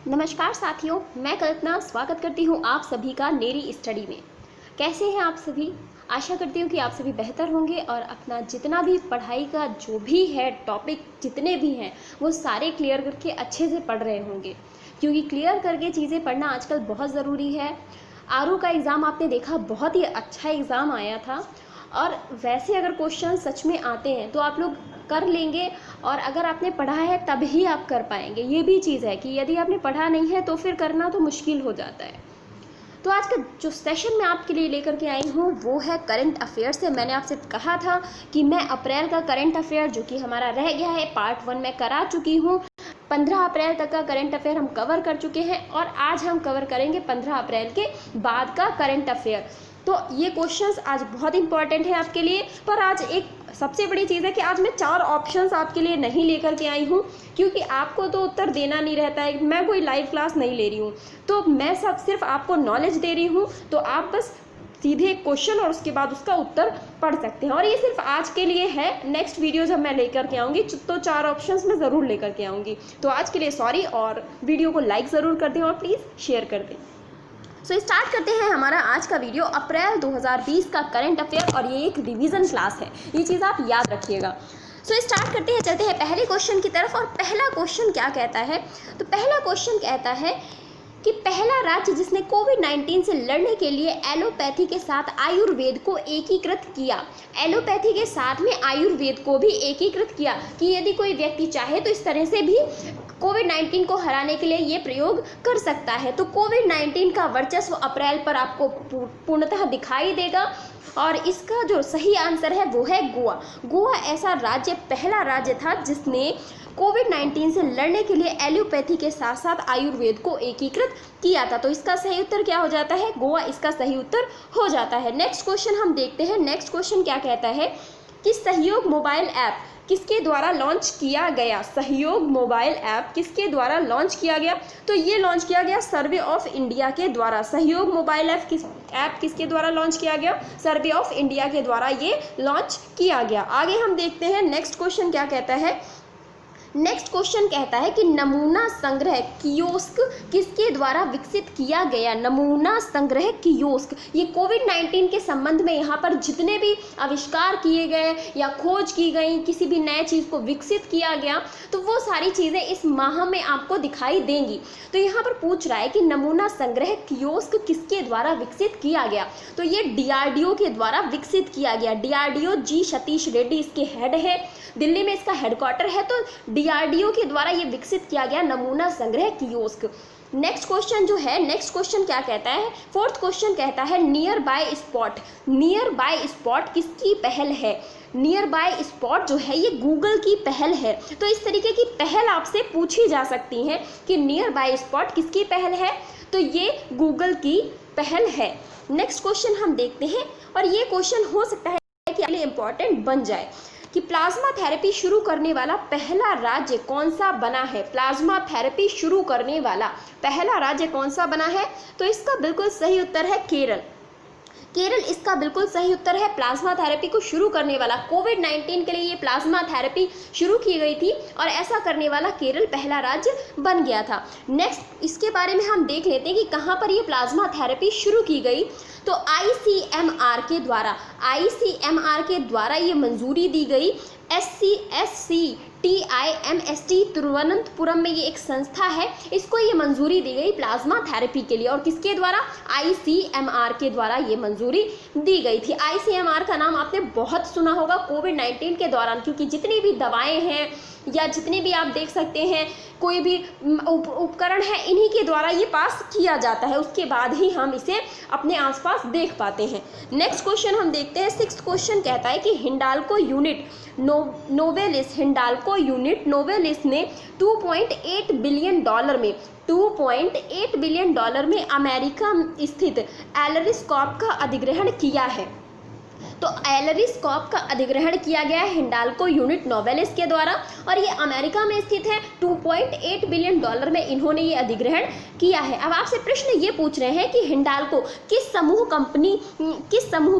नमस्कार साथियों, मैं कल्पना स्वागत करती हूँ आप सभी का नेरी स्टडी में। कैसे हैं आप सभी? आशा करती हूँ कि आप सभी बेहतर होंगे और अपना जितना भी पढ़ाई का जो भी है टॉपिक जितने भी हैं वो सारे क्लियर करके अच्छे से पढ़ रहे होंगे, क्योंकि क्लियर करके चीज़ें पढ़ना आजकल बहुत ज़रूरी है। आरओ का एग्ज़ाम आपने देखा, बहुत ही अच्छा एग्ज़ाम आया था और वैसे अगर क्वेश्चन सच में आते हैं तो आप लोग कर लेंगे, और अगर आपने पढ़ा है तभी आप कर पाएंगे। ये भी चीज़ है कि यदि आपने पढ़ा नहीं है तो फिर करना तो मुश्किल हो जाता है। तो आज का जो सेशन मैं आपके लिए लेकर के आई हूँ वो है करंट अफेयर से। मैंने आपसे कहा था कि मैं अप्रैल का करंट अफेयर जो कि हमारा रह गया है पार्ट 1 में करा चुकी हूँ। 15 अप्रैल तक का करंट अफेयर हम कवर कर चुके हैं और आज हम कवर करेंगे 15 अप्रैल के बाद का करंट अफेयर। तो ये क्वेश्चंस आज बहुत इंपॉर्टेंट है आपके लिए। पर आज एक सबसे बड़ी चीज़ है कि आज मैं 4 ऑप्शंस आपके लिए नहीं लेकर के आई हूँ, क्योंकि आपको तो उत्तर देना नहीं रहता है। मैं कोई लाइव क्लास नहीं ले रही हूँ, तो मैं सिर्फ आपको नॉलेज दे रही हूँ। तो आप बस सीधे क्वेश्चन और उसके बाद उसका उत्तर पढ़ सकते हैं, और ये सिर्फ आज के लिए है। नेक्स्ट वीडियो जब मैं लेकर के आऊँगी तो 4 ऑप्शंस मैं ज़रूर लेकर के आऊँगी। तो आज के लिए सॉरी, और वीडियो को लाइक ज़रूर कर दें और प्लीज़ शेयर कर दें। सो स्टार्ट करते हैं हमारा आज का वीडियो अप्रैल 2020 का करंट अफेयर, और ये एक रिवीजन क्लास है, ये चीज़ आप याद रखिएगा। सो स्टार्ट करते हैं, चलते हैं पहले क्वेश्चन की तरफ। और पहला क्वेश्चन क्या कहता है? तो पहला क्वेश्चन कहता है कि पहला राज्य जिसने कोविड-19 से लड़ने के लिए एलोपैथी के साथ आयुर्वेद को एकीकृत किया। एलोपैथी के साथ में आयुर्वेद को भी एकीकृत किया कि यदि कोई व्यक्ति चाहे तो इस तरह से भी कोविड-19 को हराने के लिए ये प्रयोग कर सकता है। तो कोविड-19 का वर्चस्व अप्रैल पर आपको पूर्णतः दिखाई देगा, और इसका जो सही आंसर है वो है गोवा। गोवा ऐसा राज्य, पहला राज्य था जिसने कोविड-19 से लड़ने के लिए एलोपैथी के साथ साथ आयुर्वेद को एकीकृत किया था। तो इसका सही उत्तर क्या हो जाता है? गोवा इसका सही उत्तर हो जाता है। नेक्स्ट क्वेश्चन हम देखते हैं। नेक्स्ट क्वेश्चन क्या कहता है कि सहयोग मोबाइल ऐप किसके द्वारा लॉन्च किया गया? सहयोग मोबाइल ऐप किसके द्वारा लॉन्च किया गया? तो ये लॉन्च किया गया सर्वे ऑफ इंडिया के द्वारा। सहयोग मोबाइल ऐप किसके द्वारा लॉन्च किया गया? सर्वे ऑफ इंडिया के द्वारा ये लॉन्च किया गया। आगे हम देखते हैं नेक्स्ट क्वेश्चन क्या कहता है। नेक्स्ट क्वेश्चन कहता है कि नमूना संग्रह कियोस्क किसके द्वारा विकसित किया गया? नमूना संग्रह कियोस्क, ये कोविड-19 के संबंध में यहाँ पर जितने भी आविष्कार किए गए या खोज की गई, किसी भी नए चीज़ को विकसित किया गया, तो वो सारी चीज़ें इस माह में आपको दिखाई देंगी। तो यहाँ पर पूछ रहा है कि नमूना संग्रह कियोस्क किसके द्वारा विकसित किया गया? तो ये DRDO के द्वारा विकसित किया गया। DRDO जी सतीश रेड्डी इसके हेड है, दिल्ली में इसका हेडक्वार्टर है। तो DRDO के द्वारा ये विकसित किया गया नमूना संग्रह कियोस्क। नेक्स्ट क्वेश्चन जो है, नेक्स्ट क्वेश्चन क्या कहता है? फोर्थ क्वेश्चन कहता है near by spot. Near by spot किसकी पहल है? नियर बाय स्पॉट जो है ये गूगल की पहल है। तो इस तरीके की पहल आपसे पूछी जा सकती है कि नियर बाय स्पॉट किसकी पहल है? तो ये गूगल की पहल है। नेक्स्ट क्वेश्चन हम देखते हैं, और ये क्वेश्चन हो सकता है कि अगले इंपॉर्टेंट बन जाए कि प्लाज्मा थेरेपी शुरू करने वाला पहला राज्य कौन सा बना है? प्लाज्मा थेरेपी शुरू करने वाला पहला राज्य कौन सा बना है? तो इसका बिल्कुल सही उत्तर है केरल। केरल इसका बिल्कुल सही उत्तर है। प्लाज्मा थेरेपी को शुरू करने वाला, कोविड-19 के लिए ये प्लाज्मा थेरेपी शुरू की गई थी और ऐसा करने वाला केरल पहला राज्य बन गया था। नेक्स्ट इसके बारे में हम देख लेते हैं कि कहाँ पर ये प्लाज्मा थेरेपी शुरू की गई। तो ICMR के द्वारा ये मंजूरी दी गई। SCSCTIMST तिरुवनंतपुरम में ये एक संस्था है, इसको ये मंजूरी दी गई प्लाज्मा थेरेपी के लिए। और किसके द्वारा? ICMR के द्वारा ये मंजूरी दी गई थी। ICMR का नाम आपने बहुत सुना होगा कोविड-19 के दौरान, क्योंकि जितनी भी दवाएं हैं या जितने भी आप देख सकते हैं कोई भी उपकरण है, इन्हीं के द्वारा ये पास किया जाता है, उसके बाद ही हम इसे अपने आसपास देख पाते हैं। नेक्स्ट क्वेश्चन हम देखते हैं। सिक्स्थ क्वेश्चन कहता है कि Hindalco unit Novelis, Hindalco unit Novelis ने $2.8 बिलियन में अमेरिका स्थित एलरिस्कॉप का अधिग्रहण किया है। तो एलरिस्कॉप का अधिग्रहण किया गया है हिंडाल्को यूनिट नोवेलिस के द्वारा, और ये अमेरिका में स्थित है। $2.8 बिलियन में इन्होंने ये अधिग्रहण किया है। अब आपसे प्रश्न ये पूछ रहे हैं कि हिंडाल्को किस समूह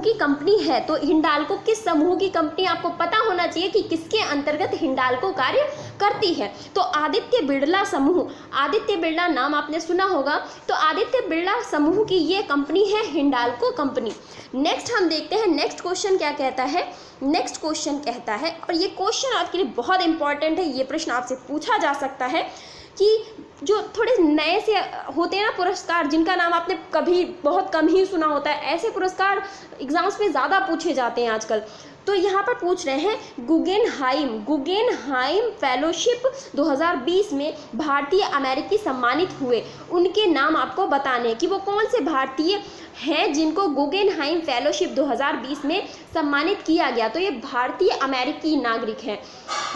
की कंपनी है? तो हिंडाल्को किस समूह की कंपनी, आपको पता होना चाहिए कि किसके अंतर्गत हिंडाल्को कार्य करती है। तो आदित्य बिरला समूह, आदित्य बिरला नाम आपने सुना होगा, तो आदित्य बिरला समूह की ये कंपनी है हिंडाल्को कंपनी। नेक्स्ट हम देखते हैं नेक्स्ट क्वेश्चन क्या कहता है। नेक्स्ट क्वेश्चन कहता है, और ये क्वेश्चन आपके लिए बहुत इंपॉर्टेंट है, ये प्रश्न आपसे पूछा जा सकता है कि जो थोड़े नए से होते हैं ना पुरस्कार, जिनका नाम आपने कभी बहुत कम ही सुना होता है, ऐसे पुरस्कार एग्जाम्स में ज़्यादा पूछे जाते हैं आजकल। तो यहाँ पर पूछ रहे हैं गुगेनहाइम फेलोशिप 2020 में भारतीय अमेरिकी सम्मानित हुए, उनके नाम आपको बताने कि वो कौन से भारतीय हैं जिनको गुगेनहाइम फेलोशिप 2020 में सम्मानित किया गया। तो ये भारतीय अमेरिकी नागरिक हैं,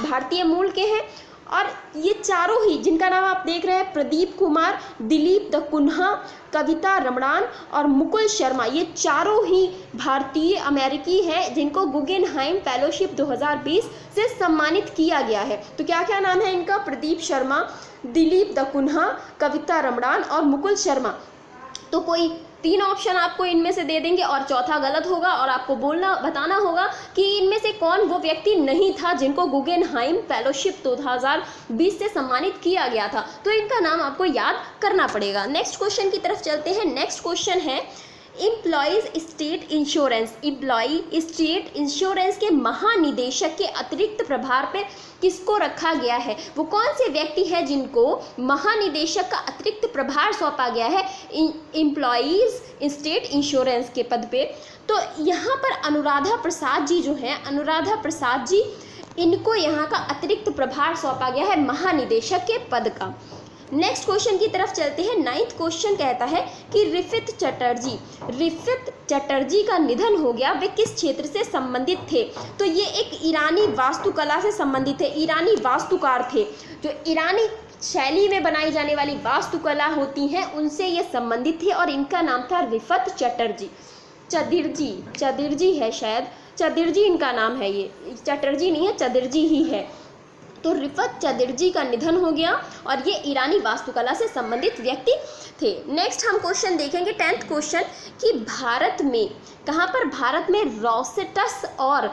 भारतीय मूल के हैं, और ये चारों ही जिनका नाम आप देख रहे हैं, प्रदीप कुमार, दिलीप द कुन्हा, कविता रमणान और मुकुल शर्मा, ये चारों ही भारतीय अमेरिकी हैं जिनको गुगेनहाइम फेलोशिप 2020 से सम्मानित किया गया है। तो क्या क्या नाम है इनका? प्रदीप शर्मा, दिलीप द कुन्हा, कविता रमणान और मुकुल शर्मा। तो कोई 3 ऑप्शन आपको इनमें से दे देंगे और चौथा गलत होगा, और आपको बताना होगा कि इनमें से कौन वो व्यक्ति नहीं था जिनको गुगेनहाइम फेलोशिप 2020 से सम्मानित किया गया था। तो इनका नाम आपको याद करना पड़ेगा। नेक्स्ट क्वेश्चन की तरफ चलते हैं। नेक्स्ट क्वेश्चन है employees state insurance, employ state insurance के महानिदेशक के अतिरिक्त प्रभार पे किसको रखा गया है? वो कौन से व्यक्ति हैं जिनको महानिदेशक का अतिरिक्त प्रभार सौंपा गया है एम्प्लॉयज़ स्टेट इंश्योरेंस के पद पे? तो यहाँ पर अनुराधा प्रसाद जी जो हैं, अनुराधा प्रसाद जी, इनको यहाँ का अतिरिक्त प्रभार सौंपा गया है महानिदेशक के पद का। नेक्स्ट क्वेश्चन की तरफ चलते हैं। 9th क्वेश्चन कहता है कि रिफित चटर्जी का निधन हो गया, वे किस क्षेत्र से संबंधित थे? तो ये एक ईरानी वास्तुकला से संबंधित है, ईरानी वास्तुकार थे, जो ईरानी शैली में बनाई जाने वाली वास्तुकला होती हैं उनसे ये संबंधित थे, और इनका नाम था रिफत चटर्जी। चदिरजी है शायद, चदिरजी इनका नाम है, ये चटर्जी नहीं है, चदिरजी ही है। तो रिफत चदिरजी का निधन हो गया, और ये ईरानी वास्तुकला से संबंधित व्यक्ति थे। नेक्स्ट हम क्वेश्चन देखेंगे 10th क्वेश्चन कि भारत में कहाँ पर, भारत में रॉसेटस और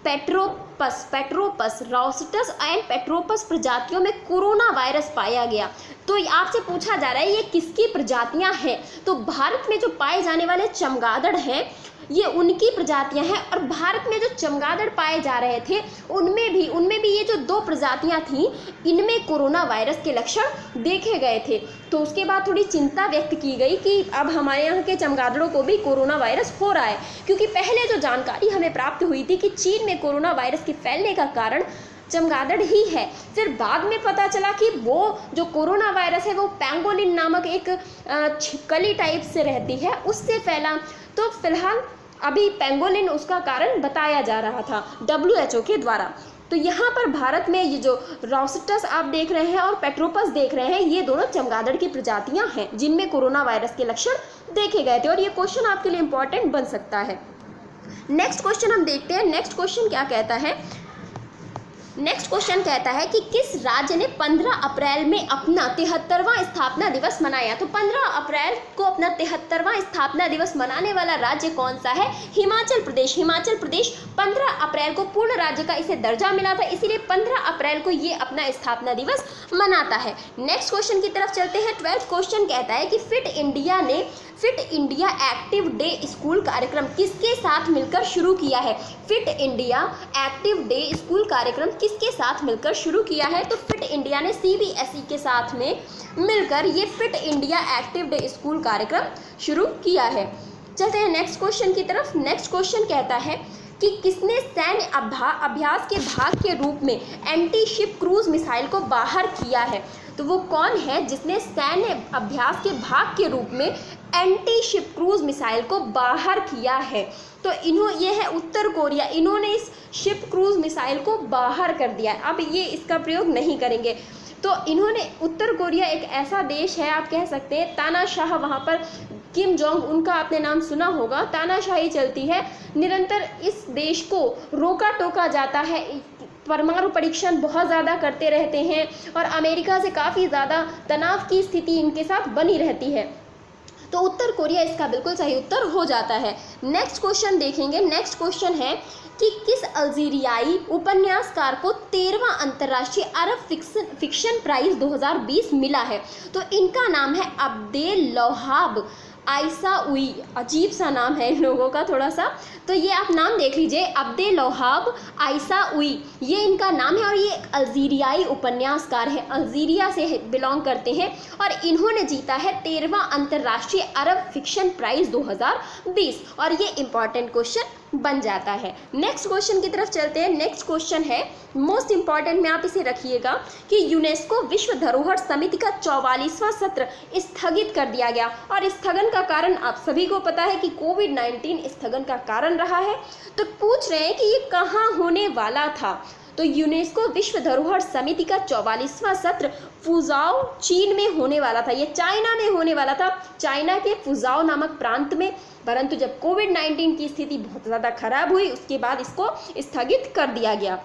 पेट्रोपस रॉसेटस एंड पेट्रोपस प्रजातियों में कोरोना वायरस पाया गया। तो आपसे पूछा जा रहा है ये किसकी प्रजातियां हैं? तो भारत में जो पाए जाने वाले चमगादड़ हैं ये उनकी प्रजातियां हैं, और भारत में जो चमगादड़ पाए जा रहे थे उनमें भी ये जो 2 प्रजातियां थीं, इनमें कोरोना वायरस के लक्षण देखे गए थे। तो उसके बाद थोड़ी चिंता व्यक्त की गई कि अब हमारे यहाँ के चमगादड़ों को भी कोरोना वायरस हो रहा है, क्योंकि पहले जो जानकारी हमें प्राप्त हुई थी कि चीन में कोरोना वायरस के फैलने का कारण चमगादड़ ही है। फिर बाद में पता चला कि वो जो कोरोना वायरस है वो पैंगोलिन नामक एक छिपकली टाइप से रहती है, उससे फैला। तो फिलहाल अभी पैंगोलिन उसका कारण बताया जा रहा था WHO के द्वारा। तो यहाँ पर भारत में ये जो रॉसेटस आप देख रहे हैं और पेट्रोपस देख रहे हैं, ये दोनों चमगादड़ की प्रजातियाँ हैं जिनमें कोरोना वायरस के लक्षण देखे गए थे, और ये क्वेश्चन आपके लिए इंपॉर्टेंट बन सकता है। नेक्स्ट क्वेश्चन हम देखते हैं। नेक्स्ट क्वेश्चन क्या कहता है? नेक्स्ट क्वेश्चन कहता है कि किस राज्य ने 15 अप्रैल में अपना 73वां स्थापना दिवस मनाया? तो 15 अप्रैल को अपना 73वां स्थापना दिवस मनाने वाला राज्य कौन सा है? हिमाचल प्रदेश। हिमाचल प्रदेश 15 अप्रैल को पूर्ण राज्य का इसे दर्जा मिला था, इसीलिए 15 अप्रैल को ये अपना स्थापना दिवस मनाता है। नेक्स्ट क्वेश्चन की तरफ चलते हैं। 12th क्वेश्चन कहता है कि fit India active day school कार्यक्रम किसके साथ मिलकर शुरू किया है? Fit India active day school कार्यक्रम किसके साथ मिलकर शुरू किया है? तो फिट इंडिया ने CBSE के साथ में मिलकर ये fit India active day school कार्यक्रम शुरू किया है। चलते हैं नेक्स्ट क्वेश्चन की तरफ। नेक्स्ट क्वेश्चन कहता है कि किसने सैन्य अभ्यास के भाग के रूप में एंटी शिप क्रूज मिसाइल को बाहर किया है? तो वो कौन है जिसने सैन्य अभ्यास के भाग के रूप में एंटी शिप क्रूज मिसाइल को बाहर किया है? तो ये है उत्तर कोरिया, इन्होंने इस शिप क्रूज मिसाइल को बाहर कर दिया है, अब ये इसका प्रयोग नहीं करेंगे। तो इन्होंने, उत्तर कोरिया एक ऐसा देश है, आप कह सकते हैं तानाशाह, वहाँ पर किम जोंग उनका आपने नाम सुना होगा, तानाशाही चलती है निरंतर। इस देश को रोका टोका जाता है, परमाणु परीक्षण बहुत ज़्यादा करते रहते हैं, और अमेरिका से काफ़ी ज़्यादा तनाव की स्थिति इनके साथ बनी रहती है। तो उत्तर कोरिया इसका बिल्कुल सही उत्तर हो जाता है। नेक्स्ट क्वेश्चन देखेंगे। नेक्स्ट क्वेश्चन है कि किस अल्जीरियाई उपन्यासकार को 13वां अंतर्राष्ट्रीय अरब फिक्शन प्राइज 2020 मिला है। तो इनका नाम है अब्देल वहाब आइसाउई। अजीब सा नाम है इन लोगों का थोड़ा सा, तो ये आप नाम देख लीजिए, अब्देल वहाब आइसाउई, ये इनका नाम है। और ये एक अल्जीरियाई उपन्यासकार है, अल्जीरिया से बिलोंग करते हैं और इन्होंने जीता है 13वां अंतर्राष्ट्रीय अरब फिक्शन प्राइज 2020। और ये इंपॉर्टेंट क्वेश्चन बन जाता है। नेक्स्ट क्वेश्चन की तरफ चलते हैं। नेक्स्ट क्वेश्चन है मोस्ट इंपॉर्टेंट में, आप इसे रखिएगा कि यूनेस्को विश्व धरोहर समिति का 44वां सत्र स्थगित कर दिया गया। और स्थगन का कारण आप सभी को पता है कि कोविड-19 स्थगन का कारण रहा है। तो पूछ रहे हैं कि ये कहाँ होने वाला था। तो यूनेस्को विश्व धरोहर समिति का 44वां सत्र फुजाओ चीन में होने वाला था, ये चाइना में होने वाला था, चाइना के फुजाओ नामक प्रांत में। परंतु जब कोविड-19 की स्थिति बहुत ज़्यादा खराब हुई उसके बाद इसको स्थगित कर दिया गया।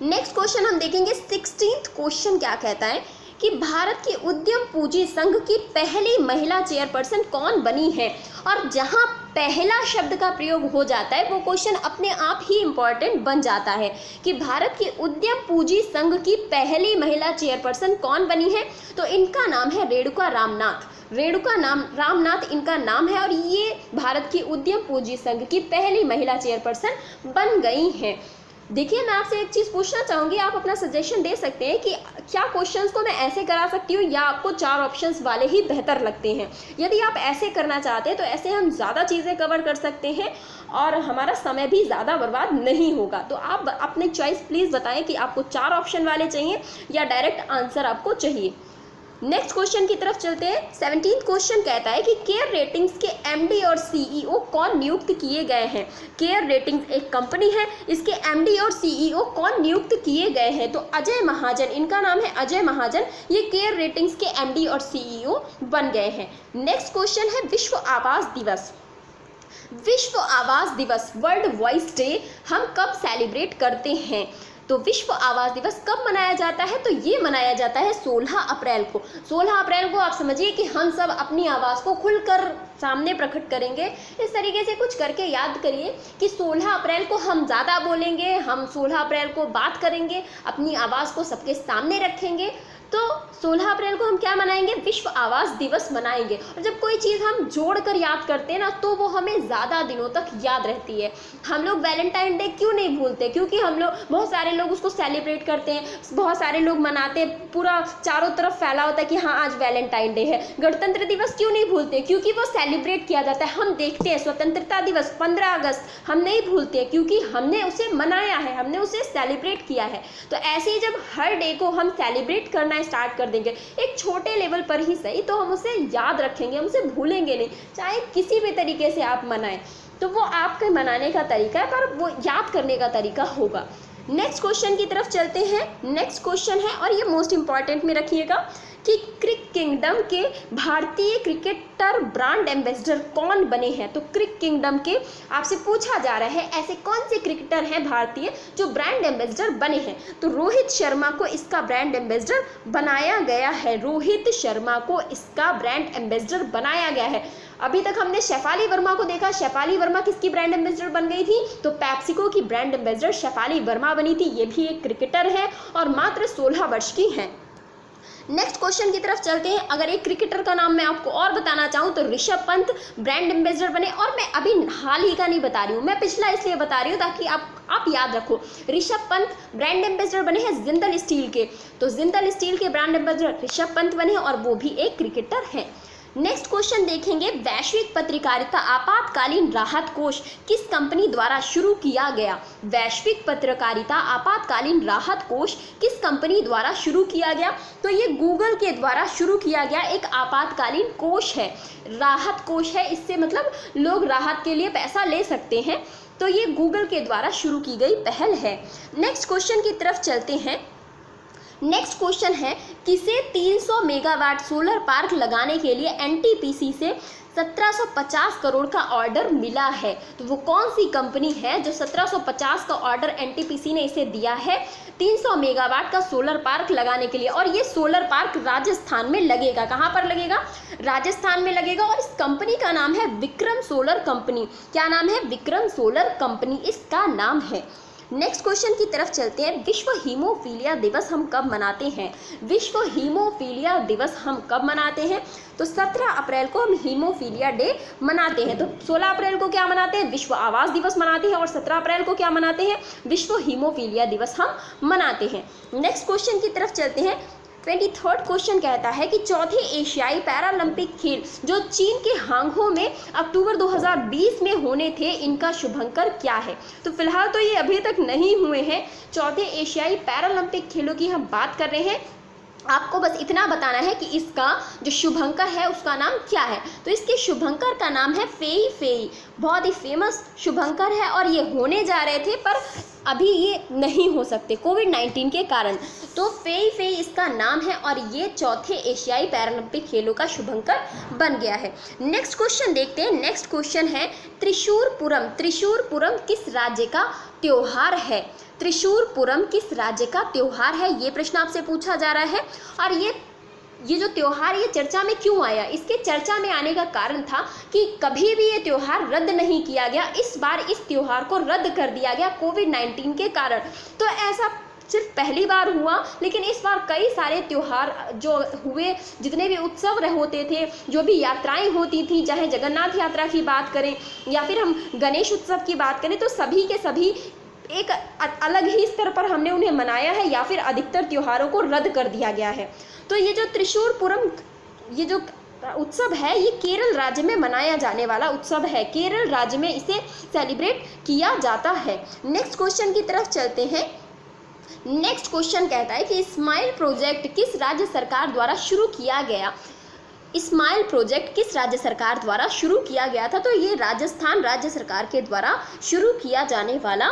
नेक्स्ट क्वेश्चन हम देखेंगे। 16th क्वेश्चन क्या कहता है कि भारत की उद्यम पूंजी संघ की पहली महिला चेयरपर्सन कौन बनी है। और जहां पहला शब्द का प्रयोग हो जाता है वो क्वेश्चन अपने आप ही इम्पॉर्टेंट बन जाता है कि भारत की उद्यम पूंजी संघ की पहली महिला चेयरपर्सन कौन बनी है। तो इनका नाम है रेणुका रामनाथ। रेणुका रामनाथ इनका नाम है और ये भारत की उद्यम पूंजी संघ की पहली महिला चेयरपर्सन बन गई हैं। देखिए, मैं आपसे एक चीज़ पूछना चाहूँगी, आप अपना सजेशन दे सकते हैं कि क्या क्वेश्चंस को मैं ऐसे करा सकती हूँ या आपको 4 ऑप्शंस वाले ही बेहतर लगते हैं। यदि आप ऐसे करना चाहते हैं तो ऐसे हम ज़्यादा चीज़ें कवर कर सकते हैं और हमारा समय भी ज़्यादा बर्बाद नहीं होगा। तो आप अपनी चॉइस प्लीज़ बताएं कि आपको 4 ऑप्शन वाले चाहिए या डायरेक्ट आंसर आपको चाहिए। नेक्स्ट क्वेश्चन की तरफ चलते हैं। 17th क्वेश्चन कहता है कि केयर रेटिंग्स के एमडी और सीईओ कौन नियुक्त किए गए हैं। केयर रेटिंग्स एक कंपनी है, इसके एमडी और सीईओ कौन नियुक्त किए गए हैं। तो अजय महाजन, इनका नाम है अजय महाजन, ये केयर रेटिंग्स के एमडी और सीईओ बन गए हैं। नेक्स्ट क्वेश्चन है विश्व आवास दिवस। विश्व आवास दिवस, वर्ल्ड वॉइस डे, हम कब सेलिब्रेट करते हैं। तो विश्व आवास दिवस कब मनाया जाता है। तो ये मनाया जाता है 16 अप्रैल को। 16 अप्रैल को आप समझिए कि हम सब अपनी आवाज़ को खुलकर सामने प्रकट करेंगे। इस तरीके से कुछ करके याद करिए कि 16 अप्रैल को हम ज़्यादा बोलेंगे, हम 16 अप्रैल को बात करेंगे, अपनी आवाज़ को सबके सामने रखेंगे। तो 16 अप्रैल को हम क्या मनाएंगे, विश्व आवास दिवस मनाएंगे। और जब कोई चीज़ हम जोड़कर याद करते हैं ना तो वो हमें ज़्यादा दिनों तक याद रहती है। हम लोग वैलेंटाइन डे क्यों नहीं भूलते, क्योंकि हम लोग बहुत सारे लोग उसको सेलिब्रेट करते हैं, बहुत सारे लोग मनाते हैं, पूरा चारों तरफ फैला होता है कि हाँ आज वैलेंटाइन डे है। गणतंत्र दिवस क्यों नहीं भूलते, क्योंकि वो सेलिब्रेट किया जाता है, हम देखते हैं। स्वतंत्रता दिवस 15 अगस्त हम नहीं भूलते क्योंकि हमने उसे मनाया है, हमने उसे सेलिब्रेट किया है। तो ऐसे ही जब हर डे को हम सेलिब्रेट करना स्टार्ट कर देंगे, एक छोटे लेवल पर ही सही, तो हम उसे याद रखेंगे, हम उसे भूलेंगे नहीं। चाहे किसी भी तरीके से आप मनाएं, तो वो आपके मनाने का तरीका है, पर वो याद करने का तरीका होगा। नेक्स्ट क्वेश्चन की तरफ चलते हैं। नेक्स्ट क्वेश्चन है, और ये मोस्ट इंपॉर्टेंट में रखिएगा, कि क्रिक किंगडम के भारतीय क्रिकेटर ब्रांड एम्बेसडर कौन बने हैं। तो क्रिक किंगडम के आपसे पूछा जा रहा है ऐसे कौन से क्रिकेटर हैं भारतीय जो ब्रांड एम्बेसडर बने हैं। तो रोहित शर्मा को इसका ब्रांड एम्बेसडर बनाया गया है। रोहित शर्मा को इसका ब्रांड एम्बेसडर बनाया गया है। अभी तक हमने शेफाली वर्मा को देखा। शेफाली वर्मा किसकी ब्रांड एम्बेसडर बन गई थी, तो पेप्सिको की ब्रांड एम्बेसडर शेफाली वर्मा बनी थी। ये भी एक क्रिकेटर है और मात्र 16 वर्ष की हैं। नेक्स्ट क्वेश्चन की तरफ चलते हैं। अगर एक क्रिकेटर का नाम मैं आपको और बताना चाहूँ तो ऋषभ पंत ब्रांड एम्बेसडर बने, और मैं अभी हाल ही का नहीं बता रही हूँ, मैं पिछला इसलिए बता रही हूँ ताकि आप याद रखो। ऋषभ पंत ब्रांड एम्बेसडर बने हैं जिंदल स्टील के, तो जिंदल स्टील के ब्रांड एम्बेसडर ऋषभ पंत बने हैं और वो भी एक क्रिकेटर हैं। नेक्स्ट क्वेश्चन देखेंगे, वैश्विक पत्रकारिता आपातकालीन राहत कोष किस कंपनी द्वारा शुरू किया गया। वैश्विक पत्रकारिता आपातकालीन राहत कोष किस कंपनी द्वारा शुरू किया गया। तो ये गूगल के द्वारा शुरू किया गया एक आपातकालीन कोष है, राहत कोष है। इससे मतलब लोग राहत के लिए पैसा ले सकते हैं। तो ये गूगल के द्वारा शुरू की गई पहल है। नेक्स्ट क्वेश्चन की तरफ चलते हैं। नेक्स्ट क्वेश्चन है, किसे 300 मेगावाट सोलर पार्क लगाने के लिए एनटीपीसी से 1750 करोड़ का ऑर्डर मिला है। तो वो कौन सी कंपनी है जो 1750 का ऑर्डर एनटीपीसी ने इसे दिया है 300 मेगावाट का सोलर पार्क लगाने के लिए। और ये सोलर पार्क राजस्थान में लगेगा। कहाँ पर लगेगा, राजस्थान में लगेगा। और इस कंपनी का नाम है विक्रम सोलर कंपनी। क्या नाम है, विक्रम सोलर कंपनी इसका नाम है। नेक्स्ट क्वेश्चन की तरफ चलते हैं। विश्व हीमोफीलिया दिवस हम कब मनाते हैं? विश्व हीमोफीलिया दिवस हम कब मनाते हैं? तो 17 अप्रैल को हम हीमोफीलिया डे मनाते हैं। तो 16 अप्रैल को क्या मनाते हैं? विश्व आवास दिवस मनाते हैं। और 17 अप्रैल को क्या मनाते हैं? विश्व हीमोफीलिया दिवस हम मनाते हैं। नेक्स्ट क्वेश्चन की तरफ चलते हैं। 23rd क्वेश्चन कहता है कि चौथे एशियाई पैरालंपिक खेल जो चीन के हांगझो में अक्टूबर 2020 में होने थे, इनका शुभंकर क्या है? तो फिलहाल तो ये अभी तक नहीं हुए हैं। चौथे एशियाई पैरालंपिक खेलों की हम बात कर रहे हैं। आपको बस इतना बताना है कि इसका जो शुभंकर है उसका नाम क्या है। तो इसके शुभंकर का नाम है फेई फेई। बहुत ही फेमस शुभंकर है और ये होने जा रहे थे पर अभी ये नहीं हो सकते कोविड-19 के कारण। तो फेई फेई इसका नाम है और ये चौथे एशियाई पैरालंपिक खेलों का शुभंकर बन गया है। नेक्स्ट क्वेश्चन देखते हैं। नेक्स्ट क्वेश्चन है त्रिशूरपुरम। त्रिशूरपुरम किस राज्य का त्योहार है? त्रिशूरपुरम किस राज्य का त्योहार है, ये प्रश्न आपसे पूछा जा रहा है। और ये जो त्योहार ये चर्चा में क्यों आया? इसके चर्चा में आने का कारण था कि कभी भी ये त्योहार रद्द नहीं किया गया। इस बार इस त्योहार को रद्द कर दिया गया कोविड-19 के कारण। तो ऐसा सिर्फ पहली बार हुआ, लेकिन इस बार कई सारे त्योहार जो हुए, जितने भी उत्सव होते थे, जो भी यात्राएं होती थी, चाहे जगन्नाथ यात्रा की बात करें या फिर हम गणेश उत्सव की बात करें, तो सभी के सभी एक अलग ही स्तर पर हमने उन्हें मनाया है या फिर अधिकतर त्योहारों को रद्द कर दिया गया है। तो ये जो त्रिशूरपुरम ये जो उत्सव है ये केरल राज्य में मनाया जाने वाला उत्सव है। केरल राज्य में इसे सेलिब्रेट किया जाता है। नेक्स्ट क्वेश्चन की तरफ चलते हैं। नेक्स्ट क्वेश्चन कहता है कि स्माइल प्रोजेक्ट किस राज्य सरकार द्वारा शुरू किया गया? स्माइल प्रोजेक्ट किस राज्य सरकार द्वारा शुरू किया गया था? तो ये राजस्थान राज्य सरकार के द्वारा शुरू किया जाने वाला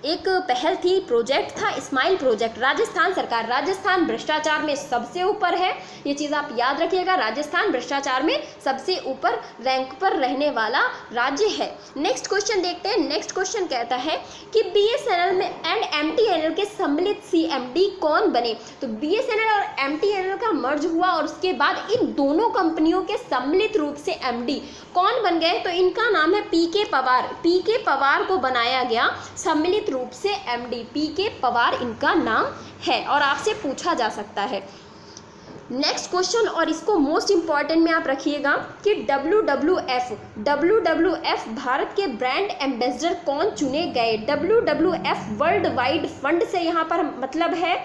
एक पहल थी, प्रोजेक्ट था स्माइल प्रोजेक्ट। राजस्थान सरकार, राजस्थान भ्रष्टाचार में सबसे ऊपर है, ये चीज़ आप याद रखिएगा। राजस्थान भ्रष्टाचार में सबसे ऊपर रैंक पर रहने वाला राज्य है। नेक्स्ट क्वेश्चन देखते हैं। नेक्स्ट क्वेश्चन कहता है कि BSNL में एंड MTNL के सम्मिलित CMD कौन बने? तो BSNL और MTNL का मर्ज हुआ और उसके बाद इन दोनों कंपनियों के सम्मिलित रूप से MD कौन बन गए? तो इनका नाम है PK पवार। PK पवार को बनाया गया सम्मिलित रूप से MD। PK पवार इनका नाम है और आपसे पूछा जा सकता है। नेक्स्ट क्वेश्चन, और इसको मोस्ट इंपॉर्टेंट में आप रखिएगा कि WWF भारत के ब्रांड एम्बेसडर कौन चुने गए? WWF वर्ल्ड वाइड फंड से यहाँ पर मतलब है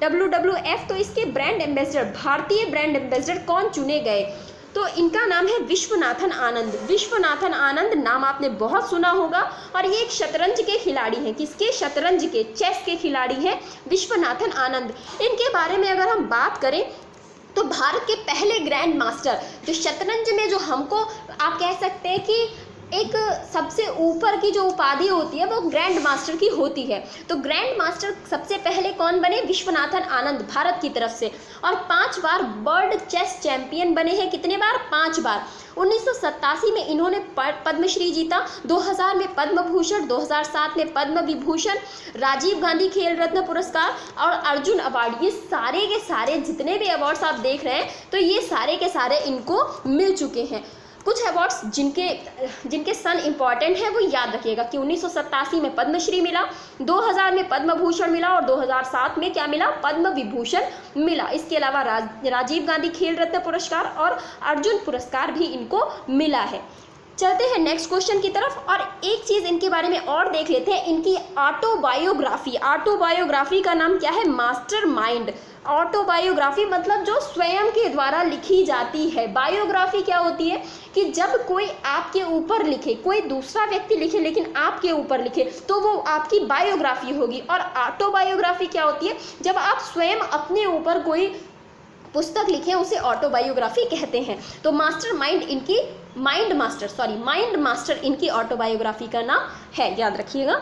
WWF। तो इसके ब्रांड एम्बेसडर, भारतीय ब्रांड एम्बेसडर कौन चुने गए? तो इनका नाम है विश्वनाथन आनंद। विश्वनाथन आनंद नाम आपने बहुत सुना होगा और ये एक शतरंज के खिलाड़ी हैं। किसके? शतरंज के, चेस के खिलाड़ी हैं विश्वनाथन आनंद। इनके बारे में अगर हम बात करें तो भारत के पहले ग्रैंड मास्टर, जो शतरंज में जो हमको आप कह सकते हैं कि एक सबसे ऊपर की जो उपाधि होती है वो ग्रैंड मास्टर की होती है। तो ग्रैंड मास्टर सबसे पहले कौन बने? विश्वनाथन आनंद, भारत की तरफ से। और 5 बार वर्ल्ड चेस चैंपियन बने हैं। कितने बार? 5 बार। 1987 में इन्होंने पद्मश्री जीता, 2000 में पद्म भूषण, 2007 में पद्म विभूषण, राजीव गांधी खेल रत्न पुरस्कार और अर्जुन अवार्ड। ये सारे के सारे जितने भी अवार्ड्स आप देख रहे हैं तो ये सारे के सारे इनको मिल चुके हैं। कुछ अवार्ड्स जिनके सन इंपॉर्टेंट है वो याद रखिएगा कि 1987 में पद्मश्री मिला, 2000 में पद्म भूषण मिला और 2007 में क्या मिला? पद्म विभूषण मिला। इसके अलावा राजीव गांधी खेल रत्न पुरस्कार और अर्जुन पुरस्कार भी इनको मिला है। चलते हैं नेक्स्ट क्वेश्चन की तरफ और एक चीज़ इनके बारे में और देख लेते हैं, इनकी ऑटोबायोग्राफी। ऑटोबायोग्राफी का नाम क्या है? मास्टरमाइंड। ऑटोबायोग्राफी मतलब जो स्वयं के द्वारा लिखी जाती है। बायोग्राफी क्या होती है कि जब कोई आपके ऊपर लिखे, कोई दूसरा व्यक्ति लिखे लेकिन आपके ऊपर लिखे तो वो आपकी बायोग्राफी होगी। और ऑटोबायोग्राफी क्या होती है? जब आप स्वयं अपने ऊपर कोई पुस्तक लिखे उसे ऑटोबायोग्राफी कहते हैं। तो माइंड मास्टर इनकी ऑटोबायोग्राफी का नाम है, याद रखिएगा।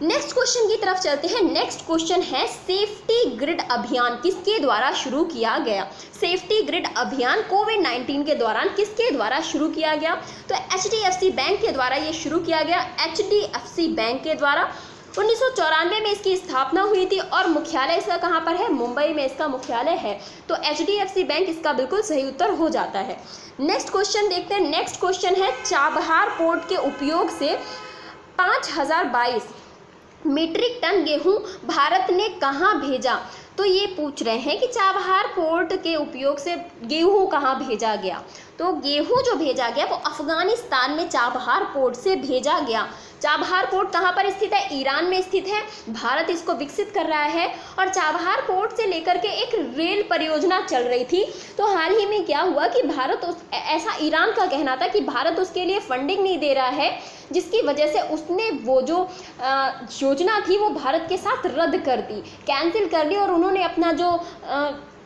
नेक्स्ट क्वेश्चन की तरफ चलते हैं। नेक्स्ट क्वेश्चन है सेफ्टी ग्रिड अभियान किसके द्वारा शुरू किया गया? सेफ्टी ग्रिड अभियान कोविड-19 के दौरान किसके द्वारा शुरू किया गया? तो HDFC बैंक के द्वारा ये शुरू किया गया। HDFC बैंक के द्वारा 1994 में इसकी स्थापना हुई थी और मुख्यालय इसका कहाँ पर है? मुंबई में इसका मुख्यालय है। तो HDFC बैंक इसका बिल्कुल सही उत्तर हो जाता है। नेक्स्ट क्वेश्चन देखते हैं। नेक्स्ट क्वेश्चन है चाबहार पोर्ट के उपयोग से मीट्रिक टन गेहूं भारत ने कहाँ भेजा? तो ये पूछ रहे हैं कि चाबहार पोर्ट के उपयोग से गेहूं कहाँ भेजा गया। तो गेहूं जो भेजा गया वो अफगानिस्तान में चाबहार पोर्ट से भेजा गया। चाबहार पोर्ट कहाँ पर स्थित है? ईरान में स्थित है। भारत इसको विकसित कर रहा है और चाबहार पोर्ट से लेकर के एक रेल परियोजना चल रही थी। तो हाल ही में क्या हुआ कि ऐसा ईरान का कहना था कि भारत उसके लिए फंडिंग नहीं दे रहा है, जिसकी वजह से उसने वो जो योजना थी वो भारत के साथ रद्द कर दी, कैंसिल कर दी और उन्होंने अपना जो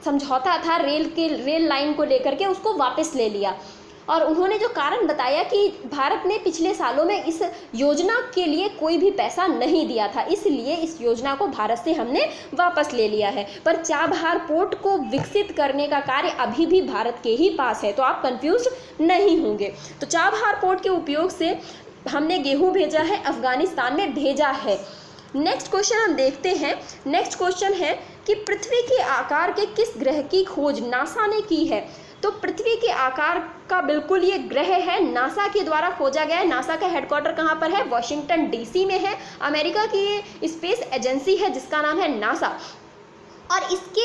समझौता था रेल लाइन को लेकर के उसको वापस ले लिया। और उन्होंने जो कारण बताया कि भारत ने पिछले सालों में इस योजना के लिए कोई भी पैसा नहीं दिया था, इसलिए इस योजना को भारत से हमने वापस ले लिया है। पर चाबहार पोर्ट को विकसित करने का कार्य अभी भी भारत के ही पास है, तो आप कंफ्यूज नहीं होंगे। तो चाबहार पोर्ट के उपयोग से हमने गेहूं भेजा है, अफगानिस्तान में भेजा है। नेक्स्ट क्वेश्चन हम देखते हैं। नेक्स्ट क्वेश्चन है कि पृथ्वी के आकार के किस ग्रह की खोज नासा ने की है? तो पृथ्वी के आकार का बिल्कुल ये ग्रह है, नासा के द्वारा खोजा गया है। नासा का हेडक्वार्टर कहाँ पर है? वॉशिंगटन डीसी में है। अमेरिका की ये स्पेस एजेंसी है जिसका नाम है नासा। और इसके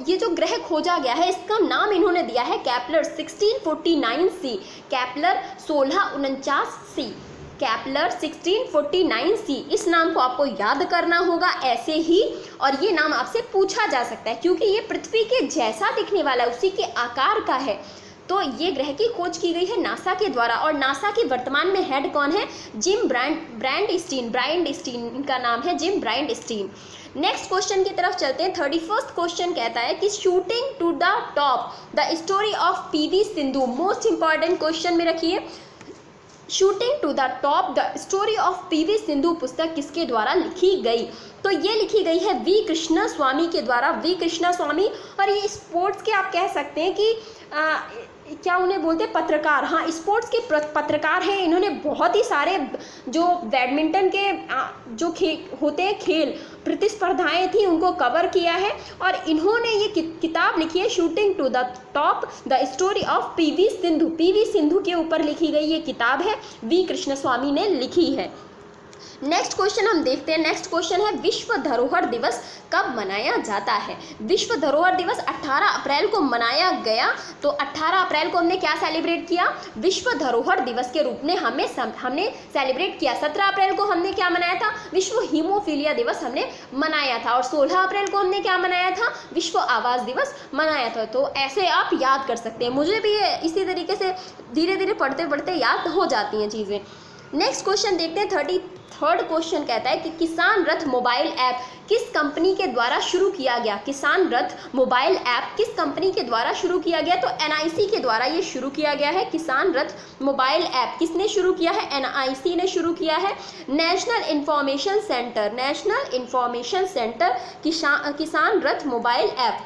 ये जो ग्रह खोजा गया है इसका नाम इन्होंने दिया है Kepler 1649c, Kepler 1649c, Kepler 1649c। इस नाम को आपको याद करना होगा ऐसे ही, और ये नाम आपसे पूछा जा सकता है क्योंकि ये पृथ्वी के जैसा दिखने वाला है, उसी के आकार का है। तो ये ग्रह की खोज की गई है नासा के द्वारा। और नासा की वर्तमान में हेड कौन है? जिम ब्रायनस्टीन, इनका नाम है जिम ब्रायनस्टीन। नेक्स्ट क्वेश्चन की तरफ चलते हैं। 31st क्वेश्चन कहता है कि shooting to the top the story of PV Sindhu, most important question में रखिए। Shooting to the top the story of PV Sindhu पुस्तक किसके द्वारा लिखी गई? तो ये लिखी गई है वी कृष्णास्वामी के द्वारा। वी कृष्णास्वामी, और ये स्पोर्ट्स के आप कह सकते हैं कि क्या उन्हें बोलते हैं? पत्रकार। हाँ, स्पोर्ट्स के पत्रकार हैं। इन्होंने बहुत ही सारे जो बैडमिंटन के जो होते हैं खेल प्रतिस्पर्धाएं थी उनको कवर किया है, और इन्होंने ये किताब लिखी है shooting to the top the story of PV Sindhu. PV Sindhu के ऊपर लिखी गई ये किताब है, वी कृष्णास्वामी ने लिखी है। नेक्स्ट क्वेश्चन हम देखते हैं। नेक्स्ट क्वेश्चन है विश्व धरोहर दिवस कब मनाया जाता है? विश्व धरोहर दिवस 18 अप्रैल को मनाया गया। तो 18 अप्रैल को हमने क्या सेलिब्रेट किया? विश्व धरोहर दिवस के रूप में हमने सेलिब्रेट किया। 17 अप्रैल को हमने क्या मनाया था? विश्व हीमोफीलिया दिवस हमने मनाया था। और 16 अप्रैल को हमने क्या मनाया था? विश्व आवास दिवस मनाया था। तो ऐसे आप याद कर सकते हैं। मुझे भी इसी तरीके से धीरे धीरे पढ़ते पढ़ते याद हो जाती हैं चीज़ें। नेक्स्ट क्वेश्चन देखते हैं। 33rd क्वेश्चन कहता है कि किसान रथ मोबाइल ऐप किस कंपनी के द्वारा शुरू किया गया? किसान रथ मोबाइल ऐप किस कंपनी के द्वारा शुरू किया गया? तो एनआईसी के द्वारा ये शुरू किया गया है। किसान रथ मोबाइल ऐप किसने शुरू किया है? एनआईसी ने शुरू किया है। नेशनल इंफॉर्मेशन सेंटर किसान रथ मोबाइल ऐप।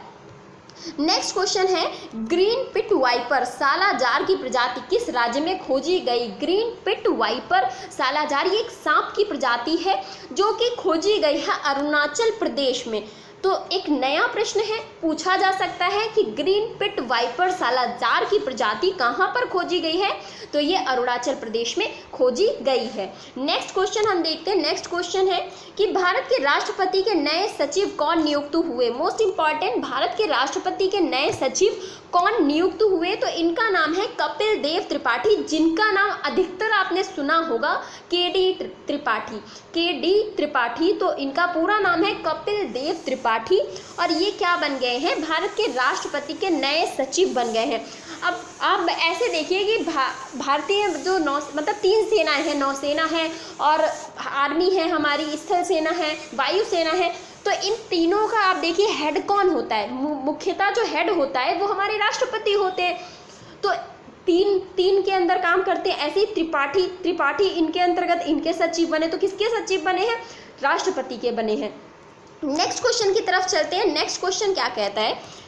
नेक्स्ट क्वेश्चन है ग्रीन पिट वाइपर सालाजार की प्रजाति किस राज्य में खोजी गई? ग्रीन पिट वाइपर सालाजार ये एक सांप की प्रजाति है जो कि खोजी गई है अरुणाचल प्रदेश में। तो एक नया प्रश्न है, पूछा जा सकता है कि ग्रीन पिट वाइपर सालाजार की प्रजाति कहाँ पर खोजी गई है? तो ये अरुणाचल प्रदेश में खोजी गई है। नेक्स्ट क्वेश्चन हम देखते हैं। नेक्स्ट क्वेश्चन है कि भारत के राष्ट्रपति के नए सचिव कौन नियुक्त हुए? मोस्ट इंपॉर्टेंट, भारत के राष्ट्रपति के नए सचिव कौन नियुक्त हुए? तो इनका नाम है कपिल देव त्रिपाठी, जिनका नाम अधिकतर आपने सुना होगा केडी त्रिपाठी। तो इनका पूरा नाम है कपिल देव त्रिपाठी, और ये क्या बन गए हैं? भारत के राष्ट्रपति के नए सचिव बन गए हैं। अब आप ऐसे देखिए कि भारतीय जो मतलब 3 सेनाएं हैं, नौसेना है और आर्मी है, हमारी स्थल सेना है, वायु सेना है। तो इन तीनों का आप देखिए हेड कौन होता है? मुख्यतः जो हेड होता है वो हमारे राष्ट्रपति होते हैं। तो तीन के अंदर काम करते हैं। ऐसे ही त्रिपाठी इनके अंतर्गत इनके सचिव बने। तो किसके सचिव बने हैं? राष्ट्रपति के बने हैं। नेक्स्ट क्वेश्चन की तरफ चलते हैं। नेक्स्ट क्वेश्चन क्या कहता है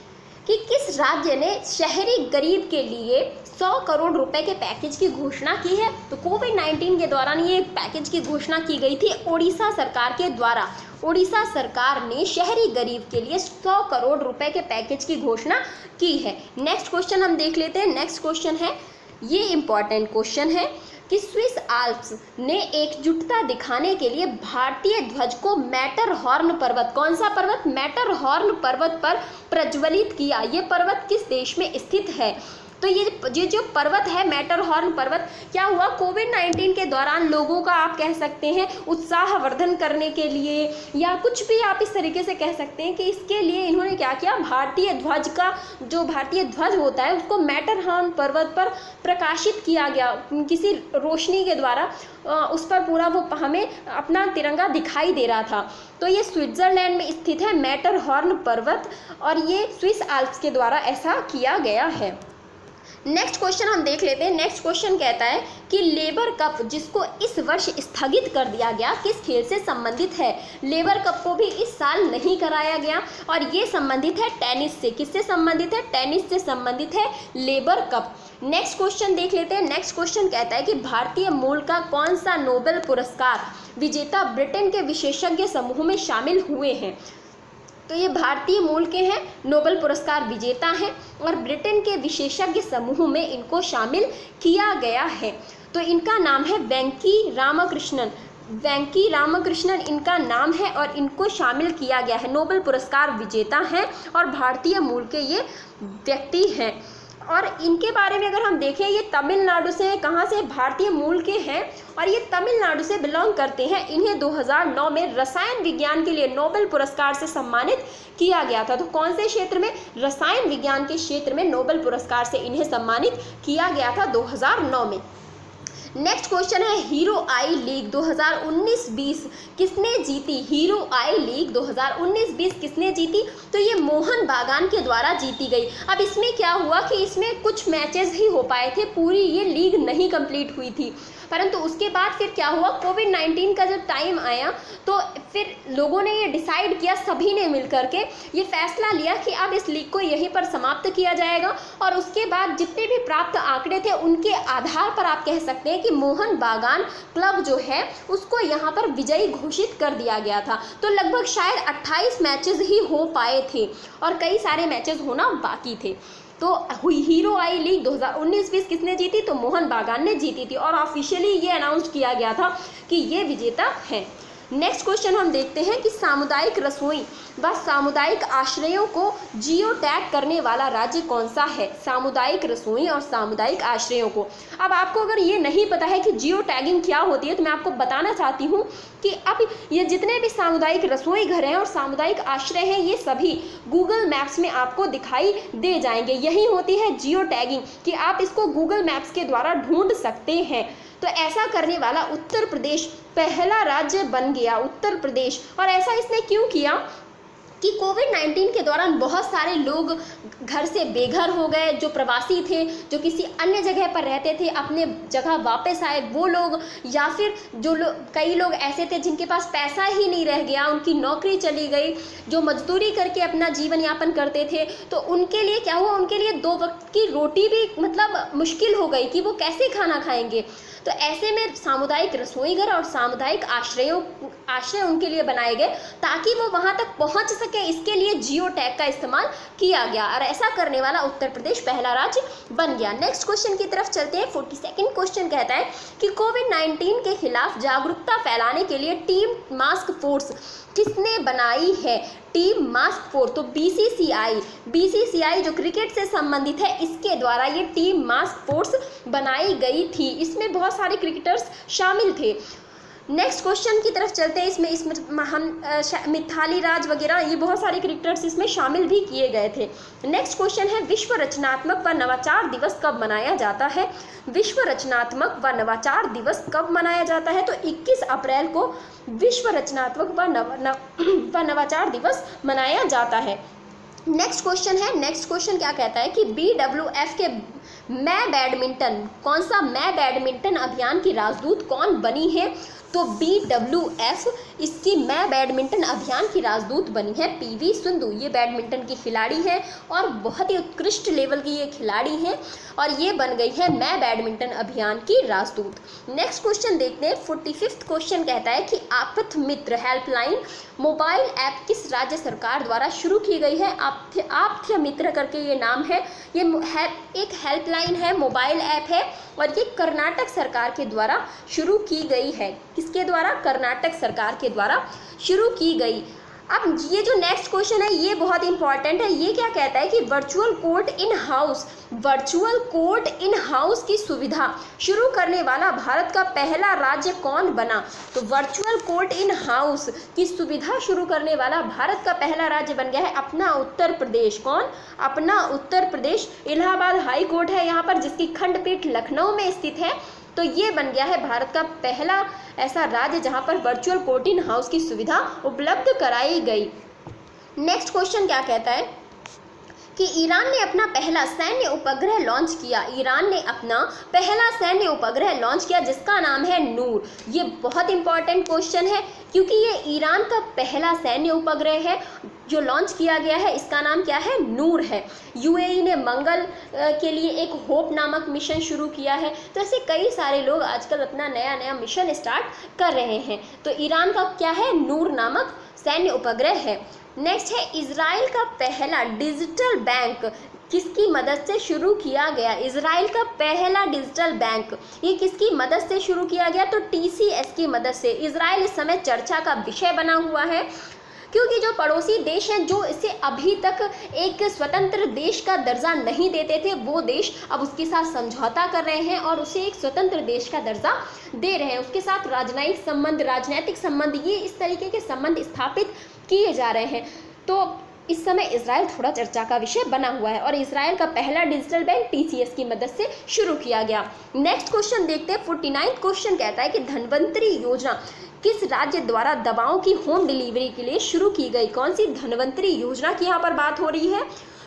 कि किस राज्य ने शहरी गरीब के लिए 100 करोड़ रुपए के पैकेज की घोषणा की है? तो कोविड-19 के दौरान ये पैकेज की घोषणा की गई थी ओडिशा सरकार के द्वारा। ओडिशा सरकार ने शहरी गरीब के लिए 100 करोड़ रुपए के पैकेज की घोषणा की है। नेक्स्ट क्वेश्चन हम देख लेते हैं। नेक्स्ट क्वेश्चन है, ये इंपॉर्टेंट क्वेश्चन है कि स्विस आल्प्स ने एकजुटता दिखाने के लिए भारतीय ध्वज को मैटरहॉर्न पर्वत, कौन सा पर्वत, मैटरहॉर्न पर्वत पर प्रज्वलित किया। ये पर्वत किस देश में स्थित है? तो ये जो पर्वत है मैटरहॉर्न पर्वत, क्या हुआ, कोविड-19 के दौरान लोगों का आप कह सकते हैं उत्साहवर्धन करने के लिए, या कुछ भी आप इस तरीके से कह सकते हैं कि इसके लिए इन्होंने क्या किया, भारतीय ध्वज का, जो भारतीय ध्वज होता है उसको मैटरहॉर्न पर्वत पर प्रकाशित किया गया किसी रोशनी के द्वारा, उस पर पूरा वो हमें अपना तिरंगा दिखाई दे रहा था। तो ये स्विट्जरलैंड में स्थित है मैटरहॉर्न पर्वत, और ये स्विस आल्प्स के द्वारा ऐसा किया गया है। नेक्स्ट क्वेश्चन हम देख लेते हैं। नेक्स्ट क्वेश्चन कहता है कि लेबर कप जिसको इस वर्ष स्थगित कर दिया गया किस खेल से संबंधित है? लेबर कप को भी इस साल नहीं कराया गया और ये संबंधित है टेनिस से। किससे संबंधित है? टेनिस से संबंधित है लेबर कप। नेक्स्ट क्वेश्चन देख लेते हैं। नेक्स्ट क्वेश्चन कहता है कि भारतीय मूल का कौन सा नोबेल पुरस्कार विजेता ब्रिटेन के विशेषज्ञ समूह में शामिल हुए हैं? तो ये भारतीय मूल के हैं, नोबेल पुरस्कार विजेता हैं और ब्रिटेन के विशेषज्ञ समूह में इनको शामिल किया गया है। तो इनका नाम है वेंकी रामकृष्णन। वेंकी रामकृष्णन इनका नाम है और इनको शामिल किया गया है। नोबेल पुरस्कार विजेता हैं और भारतीय मूल के ये व्यक्ति हैं। और इनके बारे में अगर हम देखें, ये तमिलनाडु से, कहाँ से, भारतीय मूल के हैं और ये तमिलनाडु से बिलोंग करते हैं। इन्हें 2009 में रसायन विज्ञान के लिए नोबेल पुरस्कार से सम्मानित किया गया था। तो कौन से क्षेत्र में? रसायन विज्ञान के क्षेत्र में नोबेल पुरस्कार से इन्हें सम्मानित किया गया था 2009 में। नेक्स्ट क्वेश्चन है हीरो आई लीग 2019-20 किसने जीती? हीरो आई लीग 2019-20 किसने जीती? तो ये मोहन बागान के द्वारा जीती गई। अब इसमें क्या हुआ कि इसमें कुछ मैचेस ही हो पाए थे, पूरी ये लीग नहीं कंप्लीट हुई थी। परंतु उसके बाद फिर क्या हुआ, कोविड-19 का जब टाइम आया तो फिर लोगों ने ये डिसाइड किया, सभी ने मिलकर के ये फैसला लिया कि अब इस लीग को यहीं पर समाप्त किया जाएगा। और उसके बाद जितने भी प्राप्त आंकड़े थे उनके आधार पर आप कह सकते हैं कि मोहन बागान क्लब जो है उसको यहाँ पर विजयी घोषित कर दिया गया था। तो लगभग शायद 28 मैचेस ही हो पाए थे और कई सारे मैचेस होना बाकी थे। तो हुई हीरो आई लीग 2019-20 किसने जीती? तो मोहन बागान ने जीती थी और ऑफिशियली ये अनाउंस किया गया था कि ये विजेता है। नेक्स्ट क्वेश्चन हम देखते हैं कि सामुदायिक रसोई व सामुदायिक आश्रयों को जियो टैग करने वाला राज्य कौन सा है? सामुदायिक रसोई और सामुदायिक आश्रयों को। अब आपको अगर ये नहीं पता है कि जियो टैगिंग क्या होती है तो मैं आपको बताना चाहती हूँ कि अब ये जितने भी सामुदायिक रसोई घर हैं और सामुदायिक आश्रय हैं ये सभी गूगल मैप्स में आपको दिखाई दे जाएंगे। यही होती है जियो टैगिंग कि आप इसको गूगल मैप्स के द्वारा ढूंढ सकते हैं। तो ऐसा करने वाला उत्तर प्रदेश पहला राज्य बन गया, उत्तर प्रदेश। और ऐसा इसने क्यों किया कि कोविड-19 के दौरान बहुत सारे लोग घर से बेघर हो गए, जो प्रवासी थे, जो किसी अन्य जगह पर रहते थे, अपने जगह वापस आए वो लोग, या फिर जो कई लोग ऐसे थे जिनके पास पैसा ही नहीं रह गया, उनकी नौकरी चली गई, जो मजदूरी करके अपना जीवन यापन करते थे। तो उनके लिए क्या हुआ, उनके लिए 2 वक्त की रोटी भी मतलब मुश्किल हो गई कि वो कैसे खाना खाएंगे। तो ऐसे में सामुदायिक रसोई घर और सामुदायिक आश्रय उनके लिए बनाए गए ताकि वो वहाँ तक पहुँच सके। इसके लिए जियो टैग का इस्तेमाल किया गया और ऐसा करने वाला उत्तर प्रदेश पहला राज्य बन गया। नेक्स्ट क्वेश्चन की तरफ चलते हैं। 42वां क्वेश्चन कहता है कि कोविड-19 के खिलाफ जागरूकता फैलाने के लिए टीम मास्क फोर्स किसने बनाई है? टीम मास्क फोर्स, तो बीसीसीआई जो क्रिकेट से संबंधित है इसके द्वारा ये टीम मास्क फोर्स बनाई गई थी। इसमें बहुत सारे क्रिकेटर्स शामिल थे। नेक्स्ट क्वेश्चन की तरफ चलते हैं। इसमें हम मिथाली राज वगैरह ये बहुत सारे क्रिकेटर्स इसमें शामिल भी किए गए थे। नेक्स्ट क्वेश्चन है विश्व रचनात्मक व नवाचार दिवस कब मनाया जाता है? विश्व रचनात्मक व नवाचार दिवस कब मनाया जाता है? तो 21 अप्रैल को विश्व रचनात्मक व नवाचार दिवस मनाया जाता है। नेक्स्ट क्वेश्चन है। नेक्स्ट क्वेश्चन क्या कहता है कि BWF के मैं बैडमिंटन, कौन सा मैं बैडमिंटन अभियान की राजदूत कौन बनी है? तो BWF इसकी मैं बैडमिंटन अभियान की राजदूत बनी है PV सिंधु। ये बैडमिंटन की खिलाड़ी है और बहुत ही उत्कृष्ट लेवल की ये खिलाड़ी हैं और ये बन गई है मैं बैडमिंटन अभियान की राजदूत। नेक्स्ट क्वेश्चन देखते हैं। 45वां क्वेश्चन कहता है कि आफत मित्र हेल्पलाइन मोबाइल ऐप किस राज्य सरकार द्वारा शुरू की गई है? आप्य मित्र करके ये नाम है। ये एक हेल्पलाइन है, मोबाइल ऐप है और ये कर्नाटक सरकार के द्वारा शुरू की गई है। किसके द्वारा? कर्नाटक सरकार के द्वारा शुरू की गई। अब ये जो नेक्स्ट क्वेश्चन है ये बहुत इंपॉर्टेंट है। ये क्या कहता है कि वर्चुअल कोर्ट इन हाउस की सुविधा शुरू करने वाला भारत का पहला राज्य कौन बना? तो वर्चुअल कोर्ट इन हाउस की सुविधा शुरू करने वाला भारत का पहला राज्य बन गया है अपना उत्तर प्रदेश। कौन? अपना उत्तर प्रदेश। इलाहाबाद हाई कोर्ट है यहाँ पर, जिसकी खंडपीठ लखनऊ में स्थित है। तो ये बन गया है भारत का पहला ऐसा राज्य जहां पर वर्चुअल कोर्ट इन हाउस की सुविधा उपलब्ध कराई गई। नेक्स्ट क्वेश्चन क्या कहता है कि ईरान ने अपना पहला सैन्य उपग्रह लॉन्च किया। ईरान ने अपना पहला सैन्य उपग्रह लॉन्च किया जिसका नाम है नूर। ये बहुत इंपॉर्टेंट क्वेश्चन है क्योंकि ये ईरान का पहला सैन्य उपग्रह है जो लॉन्च किया गया है। इसका नाम क्या है? नूर है। यूएई ने मंगल के लिए एक होप नामक मिशन शुरू किया है। तो ऐसे कई सारे लोग आजकल अपना नया नया मिशन स्टार्ट कर रहे हैं। तो ईरान का क्या है? नूर नामक सैन्य उपग्रह है। नेक्स्ट है इजराइल का पहला डिजिटल बैंक किसकी मदद से शुरू किया गया? इजराइल का पहला डिजिटल बैंक ये किसकी मदद से शुरू किया गया? तो टीसीएस की मदद से। इजराइल इस समय चर्चा का विषय बना हुआ है क्योंकि जो पड़ोसी देश हैं जो इसे अभी तक एक स्वतंत्र देश का दर्जा नहीं देते थे, वो देश अब उसके साथ समझौता कर रहे हैं और उसे एक स्वतंत्र देश का दर्जा दे रहे हैं। उसके साथ राजनैतिक संबंध ये इस तरीके के संबंध स्थापित किए जा रहे हैं। तो इस समय इजराइल थोड़ा चर्चा का विषय बना हुआ है और इजराइल का पहला डिजिटल बैंक टीसीएस की मदद से शुरू किया गया। नेक्स्ट क्वेश्चन देखते हैं। 49 क्वेश्चन कहता है कि धनवंतरी योजना किस राज्य द्वारा दवाओं की होम डिलीवरी के लिए शुरू की गई? कौन सी धनवंतरी योजना की यहाँ पर बात हो रही है?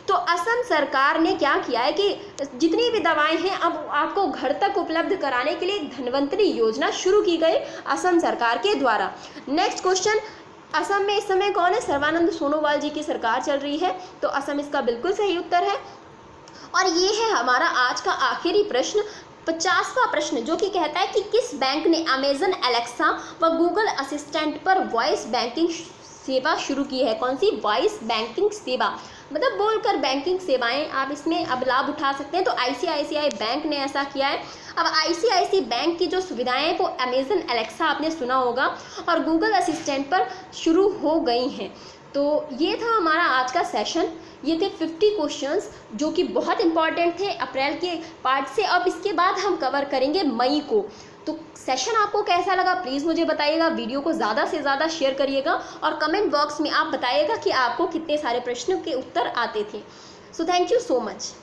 तो असम सरकार ने क्या किया है कि जितनी भी दवाएं हैं अब आपको घर तक उपलब्ध कराने के लिए धनवंतरी योजना शुरू की गई असम सरकार के द्वारा। नेक्स्ट क्वेश्चन, असम में इस समय कौन है? सर्बानंद सोनोवाल जी की सरकार चल रही है। तो असम इसका बिल्कुल सही उत्तर है। और ये है हमारा आज का आखिरी प्रश्न, 50वां प्रश्न, जो कि कहता है कि किस बैंक ने अमेजन एलेक्सा व गूगल असिस्टेंट पर वॉइस बैंकिंग सेवा शुरू की है? कौन सी? वॉइस बैंकिंग सेवा, मतलब बोलकर बैंकिंग सेवाएं आप इसमें अब लाभ उठा सकते हैं। तो आईसीआईसीआई बैंक ने ऐसा किया है। अब आईसीआईसीआई बैंक की जो सुविधाएं हैं वो अमेजन एलेक्सा आपने सुना होगा और गूगल असिस्टेंट पर शुरू हो गई हैं। तो ये था हमारा आज का सेशन। ये थे 50 क्वेश्चंस जो कि बहुत इंपॉर्टेंट थे अप्रैल के पार्ट से। अब इसके बाद हम कवर करेंगे मई को। तो सेशन आपको कैसा लगा प्लीज़ मुझे बताइएगा। वीडियो को ज़्यादा से ज़्यादा शेयर करिएगा और कमेंट बॉक्स में आप बताइएगा कि आपको कितने सारे प्रश्नों के उत्तर आते थे। So thank you so much.